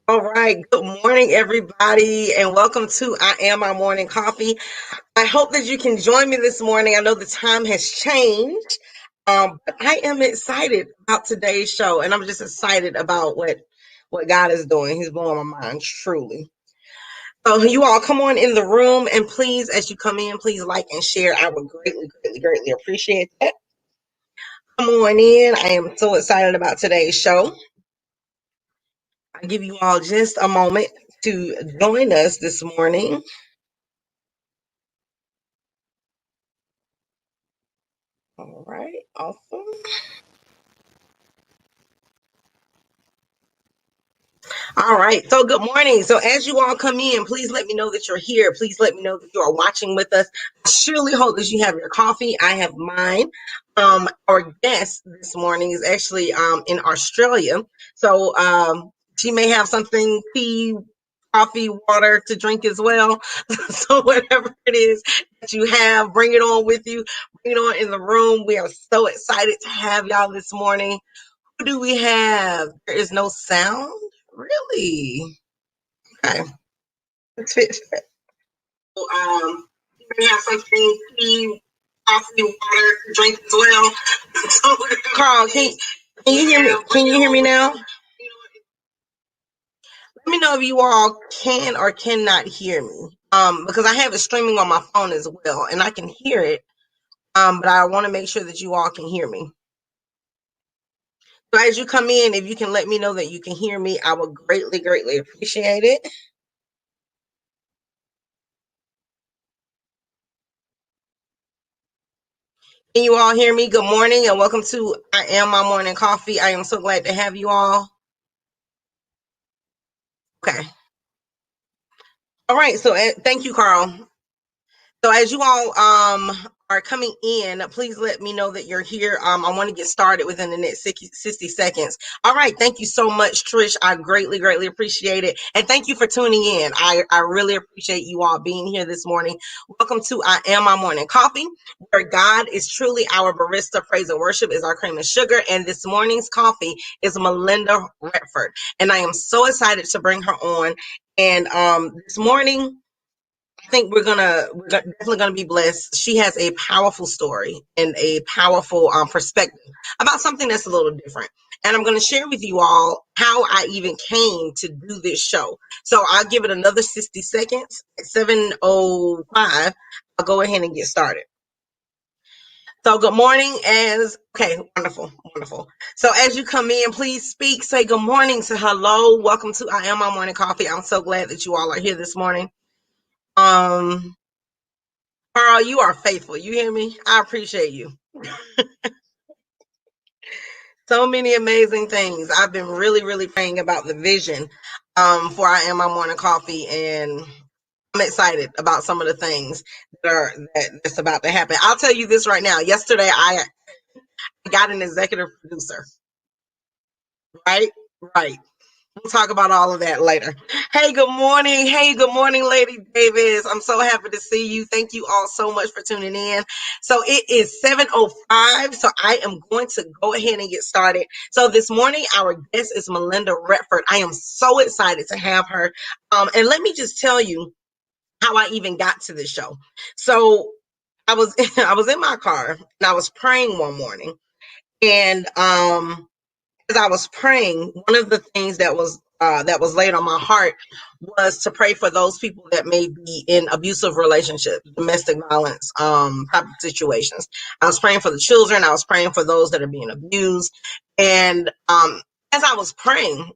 All right. Good morning, everybody, and welcome to I Am My Morning Coffee. I hope that you can join me this morning. I know the time has changed, but I am excited about today's show, and I'm just excited about what God is doing. He's blowing my mind, truly. So, you all come on in the room, and please, as you come in, please like and share. I would greatly, greatly, greatly appreciate that. Come on in. I am so excited about today's show. I'll give you all just a moment to join us this morning. All right, awesome. All right, so good morning. So, as you all come in, please let me know that you're here. Please let me know that you are watching with us. I surely hope that you have your coffee. I have mine. Our guest this morning is actually in Australia. So, she may have something, tea, coffee, water to drink as well. So, whatever it is that you have, bring it on with you. Bring it on in the room. We are so excited to have y'all this morning. Who do we have? There is no sound? Really? Okay. Let's fix it. So, you may have something, tea, coffee, water, to drink as well. So, Carl, can you hear me? Can you hear me now? Let me know if you all can or cannot hear me. Because I have it streaming on my phone as well, and I can hear it. But I want to make sure that you all can hear me. So as you come in, if you can let me know that you can hear me, I would greatly, greatly appreciate it. Can you all hear me? Good morning and welcome to I Am My Morning Coffee. I am so glad to have you all. Okay. All right. So thank you, Carl. So as you all are coming in, please let me know that you're here. I want to get started within the next 60 seconds. All right. Thank you so much, Trish. I greatly, greatly appreciate it. And thank you for tuning in. I really appreciate you all being here this morning. Welcome to I Am My Morning Coffee, where God is truly our barista. Praise and worship is our cream and sugar. And this morning's coffee is Melinda Retford. And I am so excited to bring her on. And this morning, I think we're definitely gonna be blessed. She has a powerful story and a powerful perspective about something that's a little different. And I'm going to share with you all how I even came to do this show. So I'll give it another 60 seconds. At 7:05, I'll go ahead and get started. So good morning, okay, wonderful, wonderful. So as you come in, please speak, say good morning, say hello. Welcome to I Am My Morning Coffee. I'm so glad that you all are here this morning. Um, Carl, you are faithful. You hear me? I appreciate you. So many amazing things. I've been really, really praying about the vision for I Am My Morning Coffee, and I'm excited about some of the things that's about to happen. I'll tell you this right now. Yesterday, I got an executive producer. Right, right. We'll talk about all of that later. Hey, good morning. Hey, good morning, Lady Davis. I'm so happy to see you. Thank you all so much for tuning in. So it is 7:05. So I am going to go ahead and get started. So this morning, our guest is Melinda Retford. I am so excited to have her. And let me just tell you how I even got to this show. So I was I was in my car and I was praying one morning, and as I was praying, one of the things that was laid on my heart was to pray for those people that may be in abusive relationships, domestic violence type of situations. I was praying for the children. I was praying for those that are being abused, and as I was praying,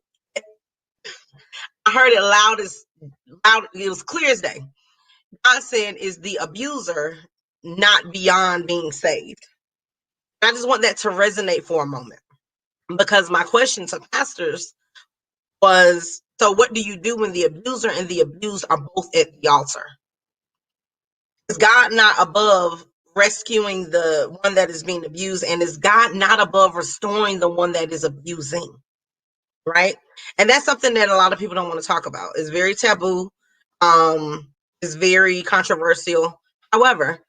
I heard it loud. It was clear as day. God said, "Is the abuser not beyond being saved?" I just want that to resonate for a moment, because my question to pastors was, so what do you do when the abuser and the abused are both at the altar? Is God not above rescuing the one that is being abused? And is God not above restoring the one that is abusing? Right? And that's something that a lot of people don't want to talk about. It's very taboo. It's very controversial. However,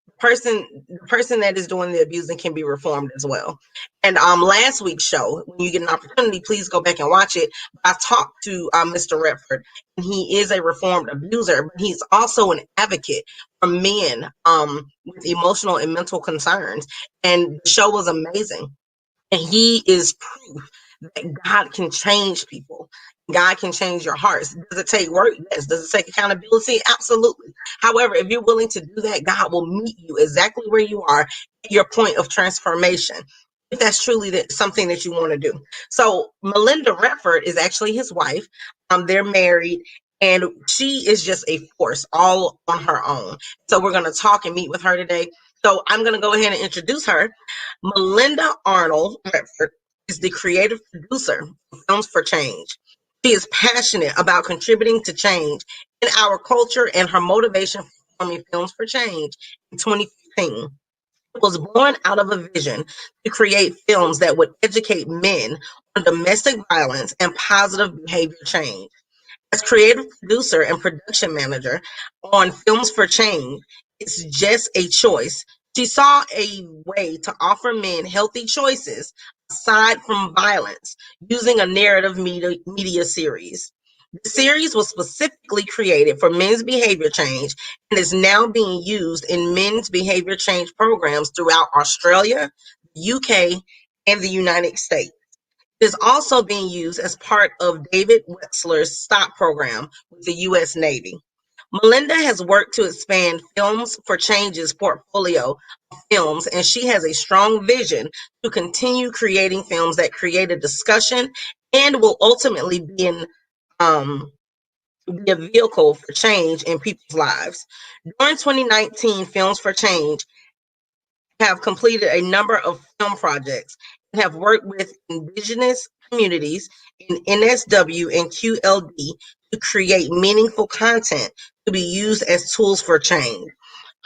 the person that is doing the abusing can be reformed as well. And last week's show, when you get an opportunity, please go back and watch it. I talked to Mr. Retford, and he is a reformed abuser, but he's also an advocate for men with emotional and mental concerns. And the show was amazing. And he is proof that God can change people. God can change your hearts. Does it take work? Yes. Does it take accountability? Absolutely. However, if you're willing to do that, God will meet you exactly where you are at your point of transformation, if that's truly something that you want to do. So Melinda Retford is actually his wife. They're married, and she is just a force all on her own. So we're going to talk and meet with her today. So I'm going to go ahead and introduce her. Melinda Arnold Retford is the creative producer of Films for Change. She is passionate about contributing to change in our culture, and her motivation for forming Films for Change in 2015 was born out of a vision to create films that would educate men on domestic violence and positive behavior change. As creative producer and production manager on Films for Change, It's Just a Choice, she saw a way to offer men healthy choices aside from violence using a narrative media series. The series was specifically created for men's behavior change and is now being used in men's behavior change programs throughout Australia, the UK, and the United States. It is also being used as part of David Wexler's STOP program with the U.S. Navy. Melinda has worked to expand Films for Change's portfolio of films, and she has a strong vision to continue creating films that create a discussion and will ultimately be a vehicle for change in people's lives. During 2019, Films for Change have completed a number of film projects and have worked with Indigenous communities in NSW and QLD to create meaningful content to be used as tools for change.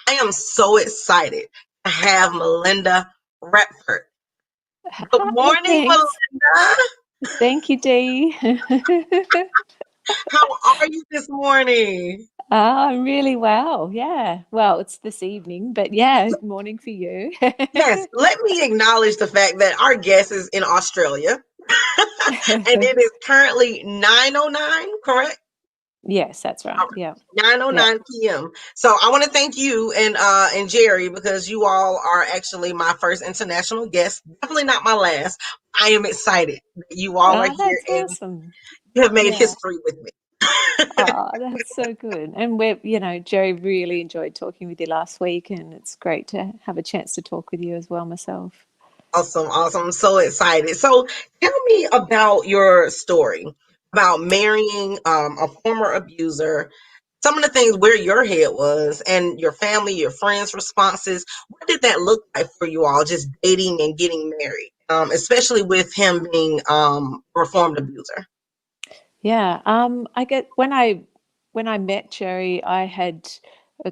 I am so excited to have Melinda Retford. Good Hi, morning, thanks. Melinda. Thank you, Dee. How are you this morning? I'm really well. Yeah. Well, it's this evening, but yeah, morning for you. Yes, let me acknowledge the fact that our guest is in Australia and it is currently 9:09, correct? Yes, that's right. Yeah. Yeah. 9:09 p.m. So I want to thank you and Jerry, because you all are actually my first international guest. Definitely not my last. I am excited that you all are here That's and awesome. you have made Yeah. history with me. Oh, that's so good. And Jerry really enjoyed talking with you last week, and it's great to have a chance to talk with you as well myself. Awesome, awesome. I'm so excited. So tell me about your story about marrying a former abuser, some of the things where your head was and your family, your friends' responses. What did that look like for you all, just dating and getting married, especially with him being a reformed abuser? Yeah, I get when I met Jerry, I had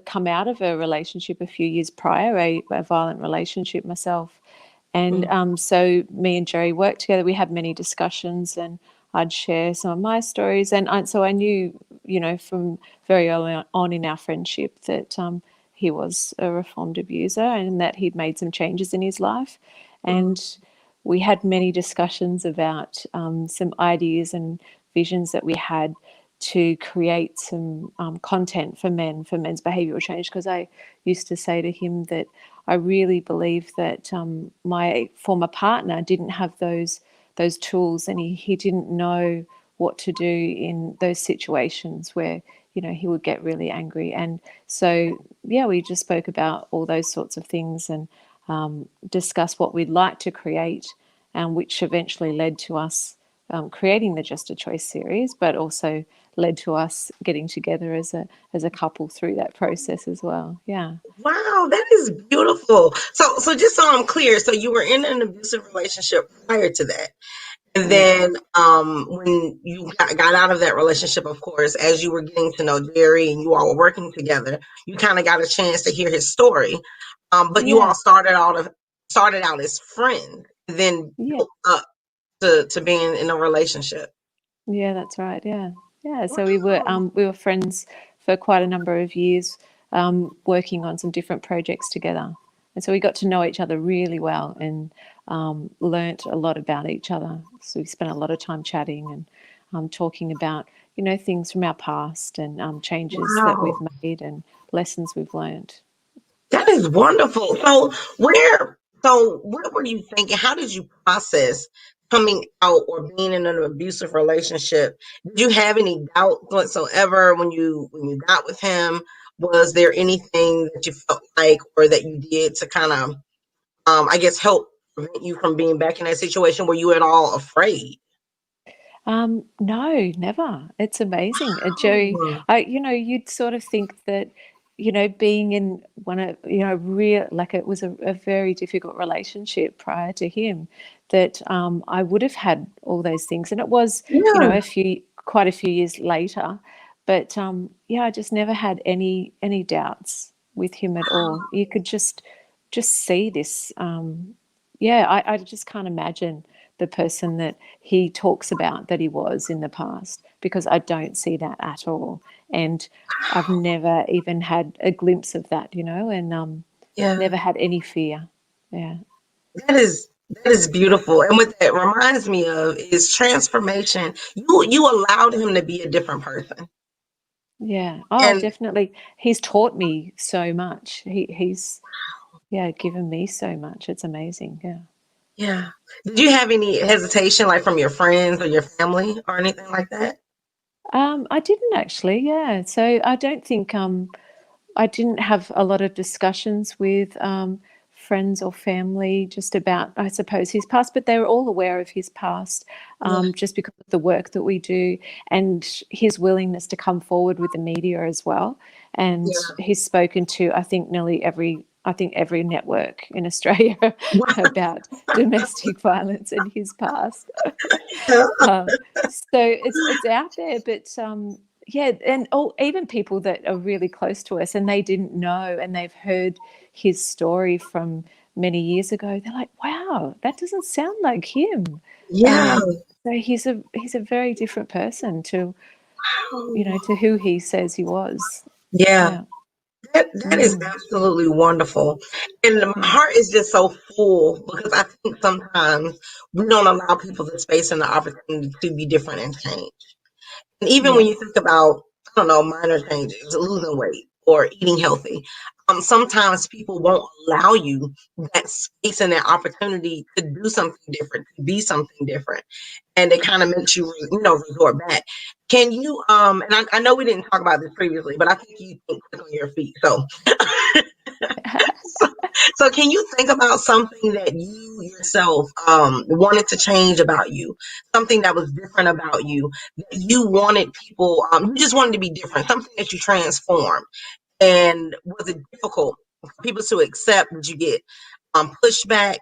come out of a relationship a few years prior, a violent relationship myself, and Mm, so me and Jerry worked together. We had many discussions, and I'd share some of my stories, and so I knew, from very early on in our friendship that he was a reformed abuser and that he'd made some changes in his life, mm, and we had many discussions about some ideas and visions that we had to create some content for men, for men's behavioural change. Because I used to say to him that I really believe that my former partner didn't have those tools, and he didn't know what to do in those situations where he would get really angry. And so yeah, we just spoke about all those sorts of things and discuss what we'd like to create, and which eventually led to us creating the Just a Choice series, but also led to us getting together as a couple through that process as well. Yeah. wow, that is beautiful. So just so I'm clear, so you were in an abusive relationship prior to that. And Yeah. then when you got out of that relationship, of course, as you were getting to know Jerry and you all were working together, you kind of got a chance to hear his story. But you all Yeah. started out as friends, then Yeah. built up to being in a relationship. Yeah, that's right. Yeah. Yeah. So we were Wow. we were friends for quite a number of years. working on some different projects together. And so we got to know each other really well and learnt a lot about each other. So we spent a lot of time chatting and talking about, things from our past and changes that we've Wow. made and lessons we've learned. That is wonderful. So what were you thinking? How did you process coming out or being in an abusive relationship? Did you have any doubt whatsoever when you got with him? Was there anything that you felt like or that you did to kind of I guess help prevent you from being back in that situation? Were you at all afraid? No, never. It's amazing. Jerry, Oh, you'd sort of think that, being in one of, real, like it was a very difficult relationship prior to him, that I would have had all those things. And it was, yeah. quite a few years later. But yeah, I just never had any doubts with him at all. You could just see this. Yeah, I just can't imagine the person that he talks about that he was in the past, because I don't see that at all. And I've never even had a glimpse of that, and Yeah. never had any fear. Yeah. That is beautiful. And what that reminds me of is transformation. You allowed him to be a different person. Yeah. Oh, And definitely. He's taught me so much. He's yeah, given me so much. It's amazing. Yeah. yeah. Did you have any hesitation like from your friends or your family or anything like that? I didn't actually. Yeah. So I don't think I didn't have a lot of discussions with friends or family just about, I suppose, his past, but they were all aware of his past, Yeah. just because of the work that we do and his willingness to come forward with the media as well. And Yeah. he's spoken to, I think every network in Australia about domestic violence and his past. Uh, so it's out there, but yeah, and even people that are really close to us and they didn't know and they've heard his story from many years ago, they're like, "Wow, that doesn't sound like him." Yeah. So he's a very different person to Wow. to who he says he was. Yeah. Yeah, That is mm, absolutely wonderful. And my yeah, heart is just so full because I think sometimes we don't allow people the space and the opportunity to be different and change. And even when yeah, you think about, I don't know, minor changes, losing weight or eating healthy, sometimes people won't allow you that space and that opportunity to do something different, to be something different. And it kind of makes you, resort back. Can you, and I know we didn't talk about this previously, but I think you think quick on your feet. So, so can you think about something that you yourself wanted to change about you, something that was different about you, that you wanted people, you just wanted to be different, something that you transformed, and was it difficult for people to accept? Did you get pushback?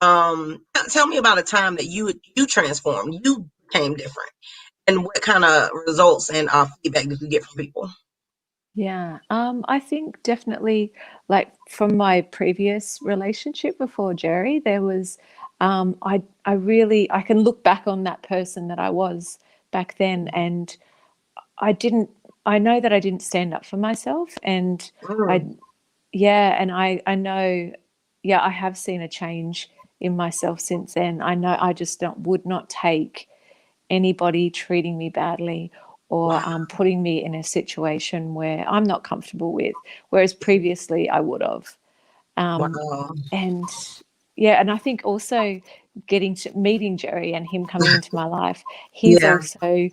Tell me about a time that you transformed, you became different, and what kind of results and feedback did you get from people? yeah. I think definitely, like from my previous relationship before Jerry, there was, I really, I can look back on that person that I was back then, and I didn't, I know that I didn't stand up for myself, and I, Mm, yeah, and I know, yeah, I have seen a change in myself since then. I know I just would not take anybody treating me badly or wow, putting me in a situation where I'm not comfortable with, whereas previously I would have. Um, wow, and yeah, and I think also getting to meeting Jerry and him coming into my life, he's yeah, also,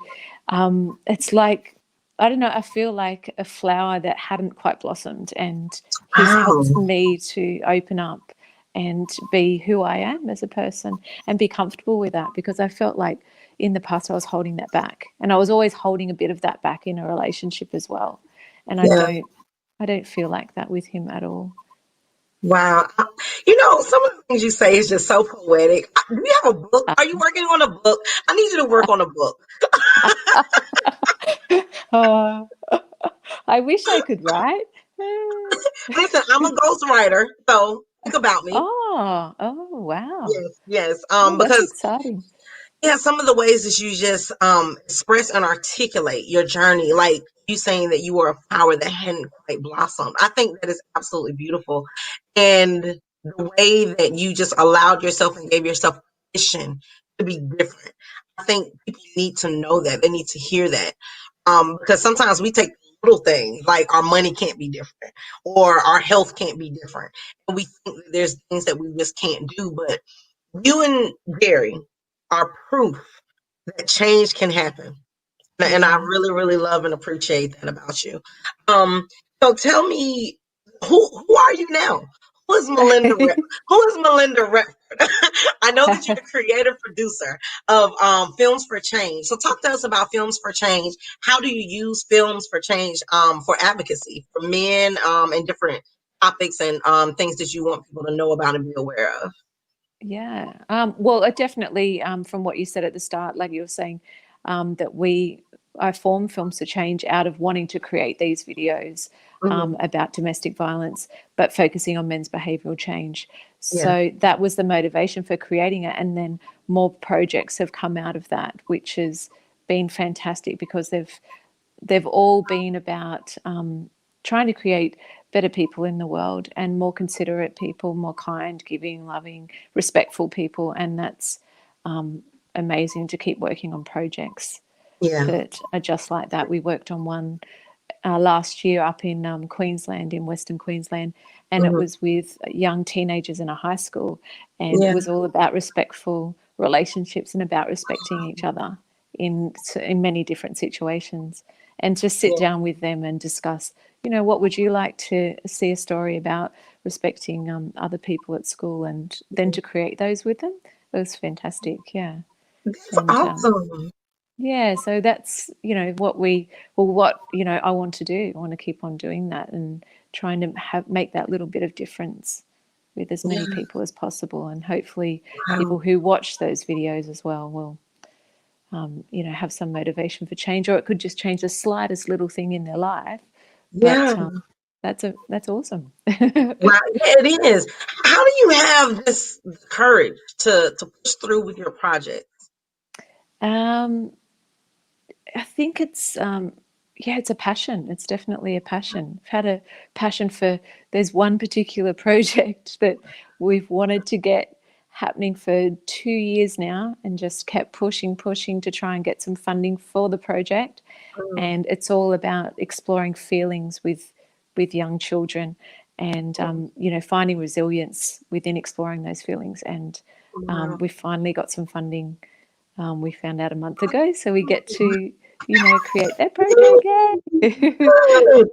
it's like, I don't know, I feel like a flower that hadn't quite blossomed, and he's helped wow, me to open up and be who I am as a person and be comfortable with that, because I felt like in the past I was holding that back, and I was always holding a bit of that back in a relationship as well. And yeah. I don't feel like that with him at all. Wow. Some of the things you say is just so poetic. Do you have a book? Are you working on a book? I need you to work on a book. Oh, I wish I could write. Listen, I'm a ghostwriter, so think about me. Oh, wow. Yes, yes. Oh, that's Because exciting. yeah, some of the ways that you just express and articulate your journey, like you saying that you were a flower that hadn't quite blossomed. I think that is absolutely beautiful. And the way that you just allowed yourself and gave yourself permission to be different. I think people need to know that. They need to hear that. Because sometimes we take little things like our money can't be different or our health can't be different. And we think that there's things that we just can't do. But you and Jerry are proof that change can happen. And I Yeah. really, really love and appreciate that about you. Um, so tell me, who are you now? Who is Melinda? Who is Melinda Retford? I know that you're the creative producer of Films for Change. So talk to us about Films for Change. How do you use Films for Change for advocacy for men and different topics and things that you want people to know about and be aware of? Yeah. Well, it definitely, from what you said at the start, like you were saying, that I formed Films to Change out of wanting to create these videos Hmm. about domestic violence, but focusing on men's behavioural change. Yeah, So that was the motivation for creating it. And then more projects have come out of that, which has been fantastic because they've all been about trying to create better people in the world and more considerate people, more kind, giving, loving, respectful people. And that's amazing to keep working on projects yeah, that are just like that. We worked on one last year up in Queensland, in Western Queensland, and it hmm, was with young teenagers in a high school, and it yeah, was all about respectful relationships and about respecting each other in many different situations, and just sit yeah, down with them and discuss. What would you like to see a story about respecting other people at school, and then to create those with them. It was fantastic, yeah, that's and awesome. yeah, so that's, what I want to do. I want to keep on doing that and trying to make that little bit of difference with as many Yeah, people as possible. And hopefully wow. people who watch those videos as well will, have some motivation for change, or it could just change the slightest little thing in their life. Yeah. But that's awesome. Wow, yeah, it is. How do you have this courage to push through with your project? um, I think yeah, it's a passion. It's definitely a passion. I've had a passion for, there's one particular project that we've wanted to get happening for 2 years now and just kept pushing to try and get some funding for the project. Mm, And it's all about exploring feelings with young children and, finding resilience within exploring those feelings. And wow. we finally got some funding, we found out a month ago, so we get to, create that project. Yay! Good.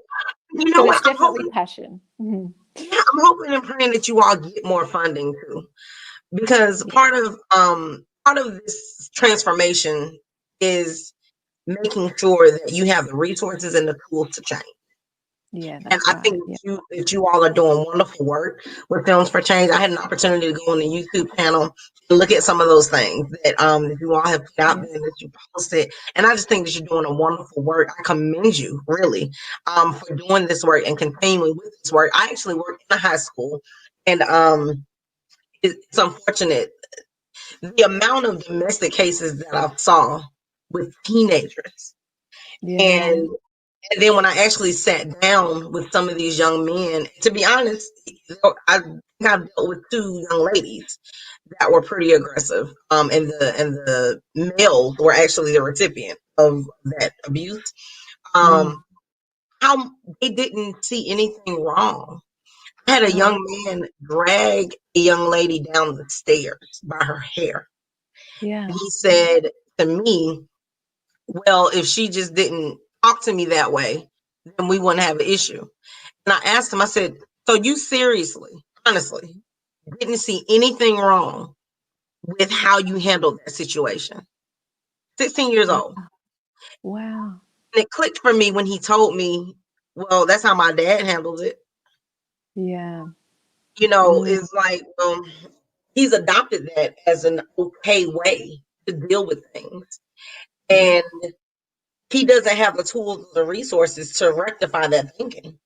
You know So what? it's definitely passion. Mhm. Yeah, I'm hoping and praying that you all get more funding too, because Yeah, part of this transformation is making sure that you have the resources and the tools to change. yeah, And that's I think right. Yeah, that you all are doing wonderful work with Films for Change. I had an opportunity to go on the YouTube channel and look at some of those things that you all have put out yeah, there and that you posted. And I just think that you're doing a wonderful work. I commend you really for doing this work and continuing with this work. I actually work in a high school, and it's unfortunate the amount of domestic cases that I saw with teenagers. yeah, And And then when I actually sat down with some of these young men, to be honest, I think I've dealt with two young ladies that were pretty aggressive. And the males were actually the recipient of that abuse. mm, Um, how they didn't see anything wrong. I had a no, young man drag a young lady down the stairs by her hair. yeah, He said to me, "Well, if she just didn't talk to me that way, then we wouldn't have an issue." And I asked him, I said, "So you seriously, honestly, didn't see anything wrong with how you handled that situation?" 16 years wow, old. wow, And it clicked for me when he told me, "Well, that's how my dad handles it." yeah, mm, It's like, he's adopted that as an okay way to deal with things. yeah, And he doesn't have the tools or the resources to rectify that thinking.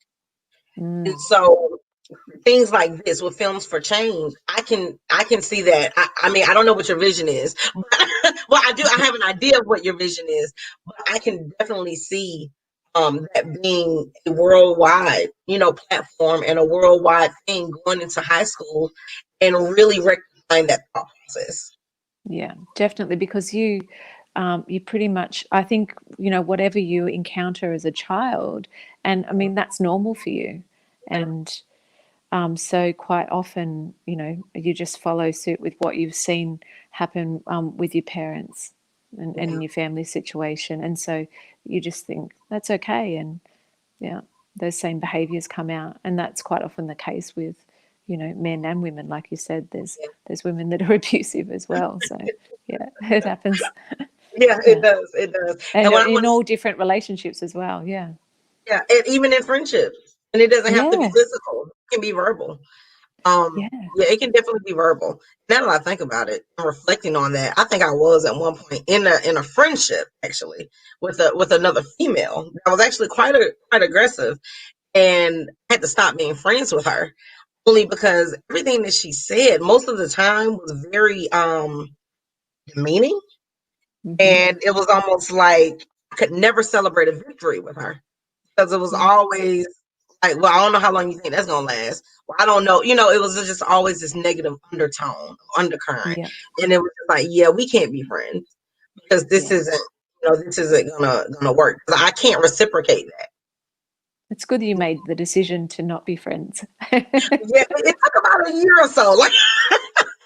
And mm, so things like this with Films for Change, I can see that. I mean, I don't know what your vision is, but well, I do. I have an idea of what your vision is, but I can definitely see that being a worldwide, platform and a worldwide thing going into high school and really rectifying that thought process. Yeah, definitely, because you pretty much, I think, whatever you encounter as a child, and I mean that's normal for you, and so quite often, you just follow suit with what you've seen happen with your parents and Yeah, in your family situation, and so you just think that's okay, and yeah, those same behaviours come out, and that's quite often the case with, men and women. Like you said, there's women that are abusive as well. So yeah, it happens. yeah, it Yeah, does. It does. and And what I in want all to, different relationships as well. Yeah, yeah, and even in friendships, and it doesn't have to be yeah, physical. It can be verbal. yeah. Yeah, it can definitely be verbal. Now that I think about it, I'm reflecting on that. I think I was at one point in a friendship actually with another female that was actually quite aggressive, and I had to stop being friends with her only because everything that she said most of the time was very demeaning, Hmm. and it was almost like I could never celebrate a victory with her because it was Yeah, always like, well, I don't know how long you think that's gonna last. Well, I don't know. It was just always this negative undertone, undercurrent, yeah, and it was just like, yeah, we can't be friends because yeah. this isn't gonna work. 'Cause I can't reciprocate that. It's good that you made the decision to not be friends. Yeah, it took about a year or so, like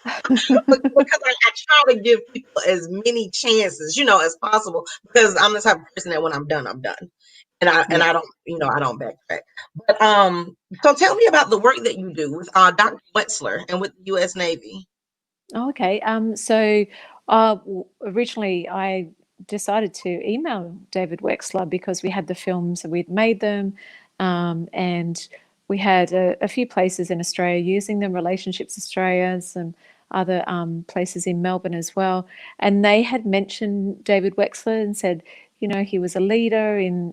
because I try to give people as many chances, as possible, because I'm the type of person that when I'm done, I'm done. And Yeah. I don't, I don't backtrack. But so tell me about the work that you do with Dr. Wexler and with the U.S. Navy. Oh, okay. Originally, I decided to email David Wexler because we had the films and we'd made them, and we had a few places in Australia using them, Relationships Australia, some other places in Melbourne as well. And they had mentioned David Wexler and said, he was a leader in,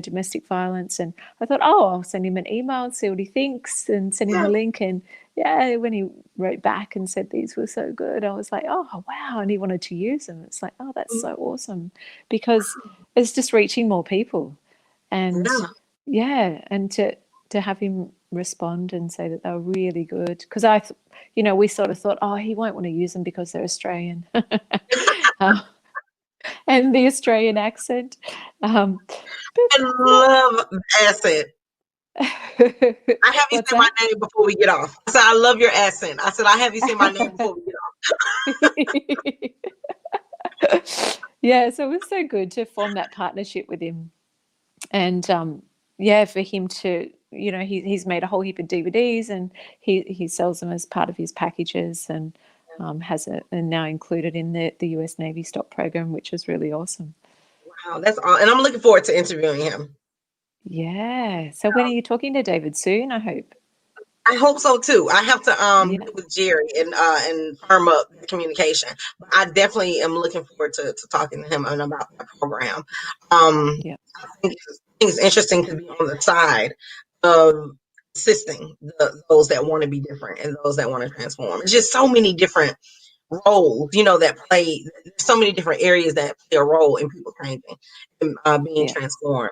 domestic violence. And I thought, oh, I'll send him an email and see what he thinks and send him Yeah. the link. And yeah, when he wrote back and said these were so good, I was like, oh, wow. And he wanted to use them. It's like, oh, that's Mhm. so awesome, because it's just reaching more people. And Yeah. yeah, and to have him respond and say that they were really good, because we sort of thought, oh, he won't want to use them because they're Australian. uh, and the Australian accent. But I love the accent. I have you what's say my that? name before we get off. I said, I love your accent. I said, I have you say my name before we get Yeah, so it was so good to form that partnership with him, and yeah, for him to, he's made a whole heap of DVDs, and he sells them as part of his packages, and has it and now included in the US Navy stock program, which is really awesome. off. Wow, that's all. And I'm looking forward to interviewing him. Yeah. So when are you talking to David? Soon, I hope. I hope so too. I have to Yeah. get with Jerry and firm up the communication. But I definitely am looking forward to talking to him and about that program. Yeah. I think it's interesting to be on the side of assisting those that want to be different and those that want to transform. It's just so many different roles, that play. There's so many different areas that play a role in people changing and being Yeah. transformed.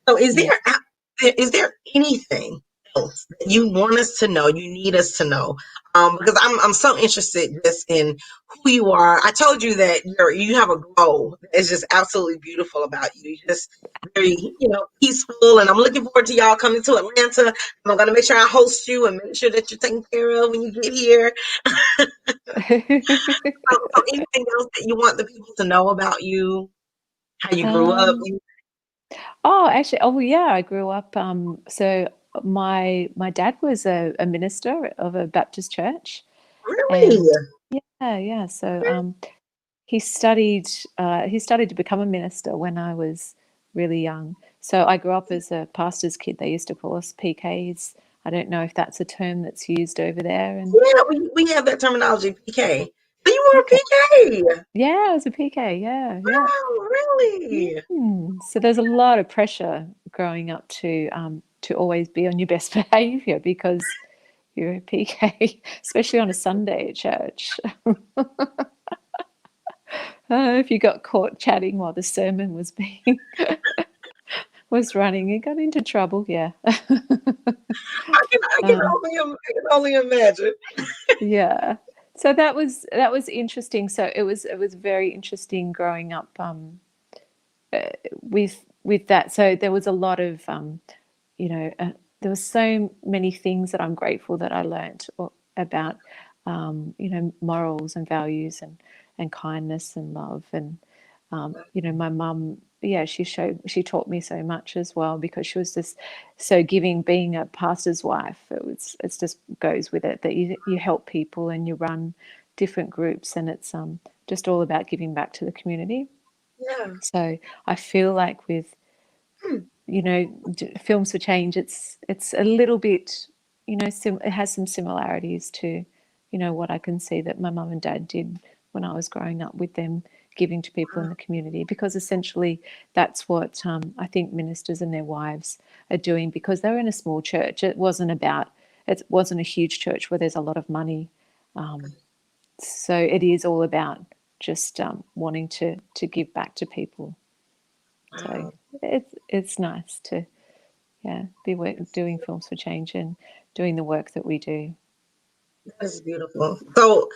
So, Yeah. is there anything else that you want us to know? You need us to know, because I'm so interested just in who you are. I told you that you have a glow that is just absolutely beautiful about you. You're just very peaceful, and I'm looking forward to y'all coming to Atlanta. And I'm gonna make sure I host you and make sure that you're taken care of when you get here. So anything else that you want the people to know about you? How you grew up? um, Oh, actually, oh yeah, I grew up. So my dad was a minister of a Baptist church, Really? and yeah, yeah. So he studied to become a minister when I was really young. So I grew up as a pastor's kid. They used to call us PKs. I don't know if that's a term that's used over there. And Yeah, we have that terminology, PK. So you were a okay, PK. yeah, I was a PK. Yeah, yeah. Oh, really? So there's a lot of pressure growing up to always be on your best behaviour because you're a PK, especially on a Sunday at church. If you got caught chatting while the sermon was being was running and got into trouble. Yeah. I um, can only imagine. yeah. So that was interesting. So it was very interesting growing up with that. So there was a lot of you know, there were so many things that I'm grateful that I learned about, morals and values and kindness and love. And, my mum, yeah, she taught me so much as well because she was just so giving, being a pastor's wife. It's just goes with it that you help people and you run different groups and it's just all about giving back to the community. Yeah. So I feel like with Films for Change, it's a little bit, it has some similarities to, what I can see that my mum and dad did when I was growing up with them, giving to people in the community, because essentially that's what I think ministers and their wives are doing, because they were in a small church. It wasn't a huge church where there's a lot of money. So it is all about just wanting to give back to people. So Wow. it's nice to, yeah, doing Films for Change and doing the work that we do. That's beautiful. So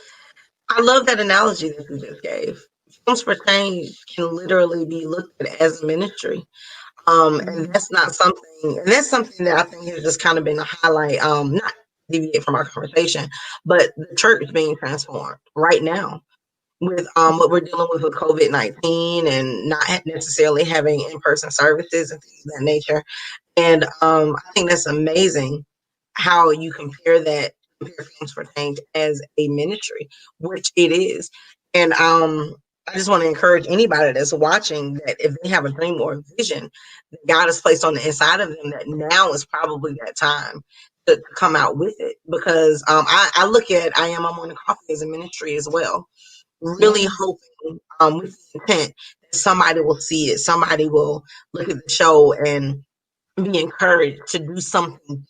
I love that analogy that you just gave. Films for Change can literally be looked at as a ministry. And Mm. that's something that I think has just kind of been a highlight, not deviate from our conversation, but the church being transformed right now with what we're dealing with COVID-19 and not necessarily having in-person services and things of that nature. And I think that's amazing how you compare Films for Change as a ministry, which it is. And I just want to encourage anybody that's watching that if they have a dream or a vision that God has placed on the inside of them, that now is probably that time to come out with it. Because I look at I Am I'm Morning Coffee as a ministry as well, really Yeah, hoping with the intent that somebody will see it, somebody will look at the show and be encouraged to do something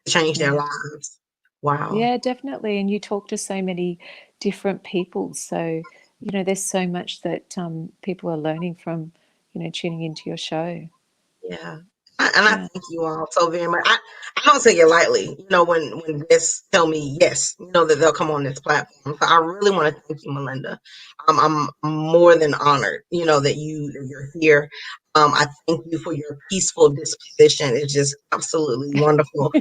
to change their yeah, lives. Wow. yeah, definitely. And you talk to so many different people, so there's so much that people are learning from tuning into your show. Yeah. And I Yeah. thank you all so very much. I don't take it lightly, when guests tell me yes, that they'll come on this platform. So I really want to thank you, Melinda. I'm more than honored, that you're here. I thank you for your peaceful disposition. It's just absolutely wonderful.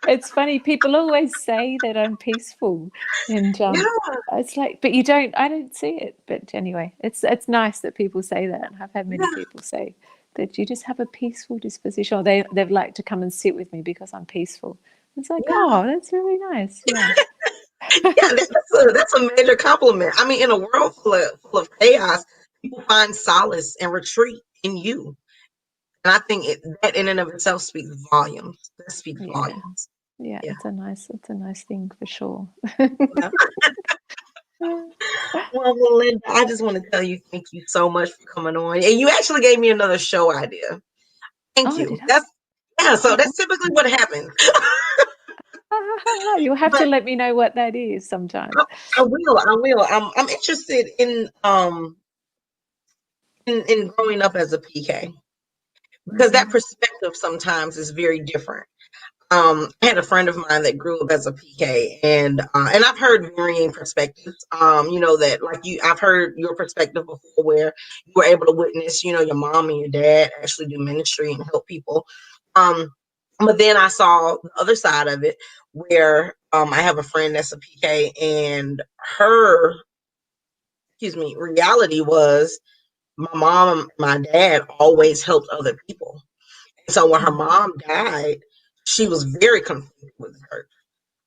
It's funny, people always say that I'm peaceful, and Yeah, it's like, but you don't. I don't see it. But anyway, it's nice that people say that. I've had many yeah, people say that you just have a peaceful disposition, or they've like to come and sit with me because I'm peaceful. It's like, yeah. oh, that's really nice. Yeah, Yeah, that's a major compliment. I mean, in a world full of chaos, people find solace and retreat in you. And I think that in and of itself speaks volumes. That speaks yeah, volumes. yeah. Yeah. It's a nice thing for sure. Yeah. Well, Melinda, I just want to tell you thank you so much for coming on. And you actually gave me another show idea. Thank Oh, you. did I? Yeah, so Oh, that's typically what happens. you'll have to But let me know what that is sometime. I will, I will. I'm interested in growing up as a PK because that Mm, perspective sometimes is very different. I had a friend of mine that grew up as a PK, and I've heard varying perspectives. That like I've heard your perspective before, where you were able to witness, your mom and your dad actually do ministry and help people. Um, but then I saw the other side of it, where I have a friend that's a PK, and her, excuse me, reality was my mom and my dad always helped other people. So when her mm, mom died, she was very conflicted with her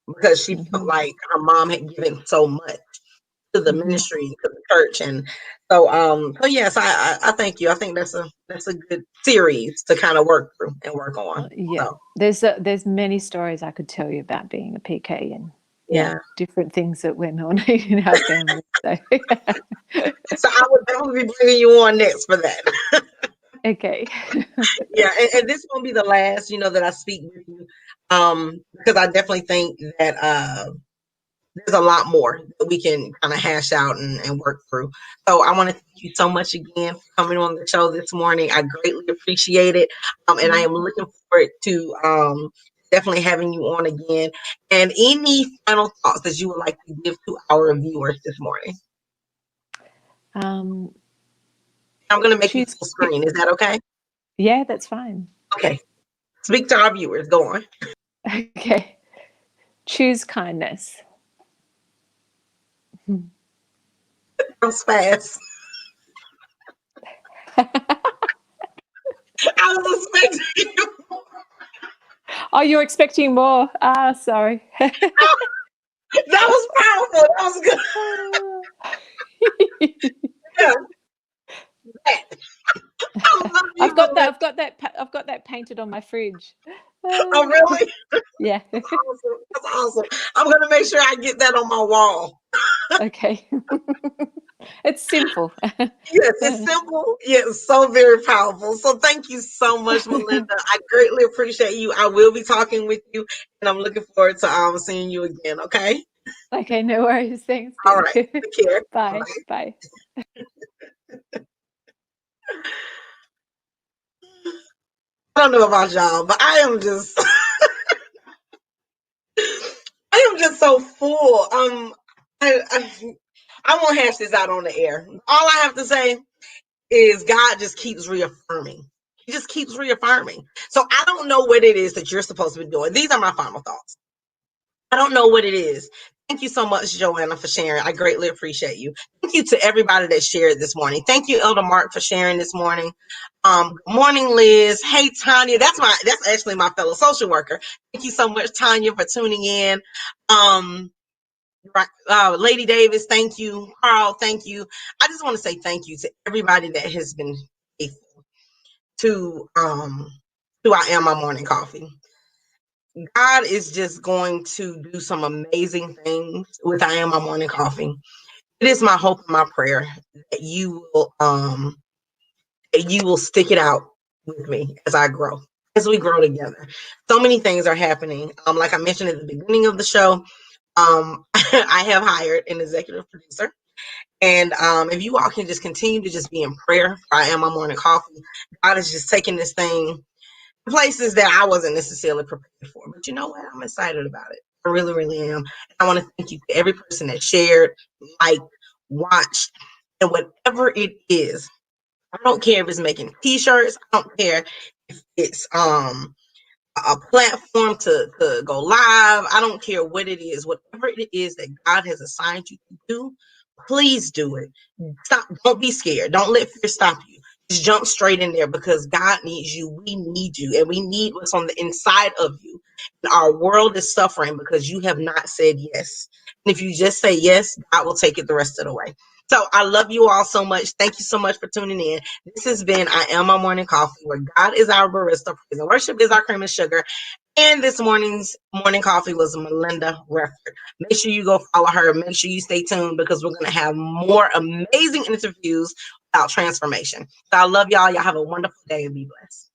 because she felt mhm, like her mom had given so much to the mhm. ministry, to the church, and so yes, I thank you. I think that's a good series to kind of work through and work on. Yeah, So there's many stories I could tell you about being a PK and yeah, yeah, different things that went on in our family. So so I would definitely be bringing you on next for that. okay, Yeah, and this won't be the last, that I speak with you, because I definitely think that there's a lot more that we can kind of hash out and work through. So I want to thank you so much again for coming on the show this morning. I greatly appreciate it. And I am looking forward to definitely having you on again. And any final thoughts that you would like to give to our viewers this morning? Um, I'm going to make you choose. full screen. Is that okay? Yeah, that's fine. Okay. Speak to our viewers. Go on. Okay. Choose kindness. That was fast. I was expecting you. Oh, you're expecting more. Ah, sorry. That was powerful. That was good. Yeah. I love you, I've got that. Melinda. I've got that painted on my fridge. Oh, really? Yeah. That's awesome. That's awesome. I'm going to make sure I get that on my wall. Okay. It's simple. Yes, it's simple, yet so very powerful. So thank you so much, Melinda. I greatly appreciate you. I will be talking with you, and I'm looking forward to seeing you again. Okay. Okay, no worries. Thanks, All Dee. right. Take care. Bye. Bye. Bye. I don't know about y'all, but I am just I am just so full. I won't hash this out on the air. All I have to say is God just keeps reaffirming. He just keeps reaffirming. So I don't know what it is that you're supposed to be doing. These are my final thoughts. I don't know what it is. Thank you so much, Joanna, for sharing. I greatly appreciate you. Thank you to everybody that shared this morning. Thank you, Elder Mark, for sharing this morning. Good morning, Liz. Hey, Tanya. That's actually my fellow social worker. Thank you so much, Tanya, for tuning in. Lady Davis, thank you. Carl, thank you. I just want to say thank you to everybody that has been faithful to I Am My Morning Coffee. God is just going to do some amazing things with I Am My Morning Coffee. It is my hope and my prayer that you will stick it out with me as I grow, as we grow together. So many things are happening. Like I mentioned at the beginning of the show, I have hired an executive producer. And if you all can just continue to just be in prayer for I Am My Morning Coffee, God is just taking this thing places that I wasn't necessarily prepared for. But you know what? I'm excited about it. I really, really am. I want to thank you to every person that shared, liked, watched, and whatever it is. I don't care if it's making t-shirts. I don't care if it's a platform to go live. I don't care what it is. Whatever it is that God has assigned you to do, please do it. Stop. Don't be scared. Don't let fear stop you. Just jump straight in there because God needs you. We need you. And we need what's on the inside of you. And our world is suffering because you have not said yes. And if you just say yes, God will take it the rest of the way. So I love you all so much. Thank you so much for tuning in. This has been I Am My Morning Coffee, where God is our barista, praise and worship is our cream and sugar. And this morning's morning coffee was Melinda Retford. Make sure you go follow her. Make sure you stay tuned because we're going to have more amazing interviews about transformation. So I love y'all. Y'all have a wonderful day and be blessed.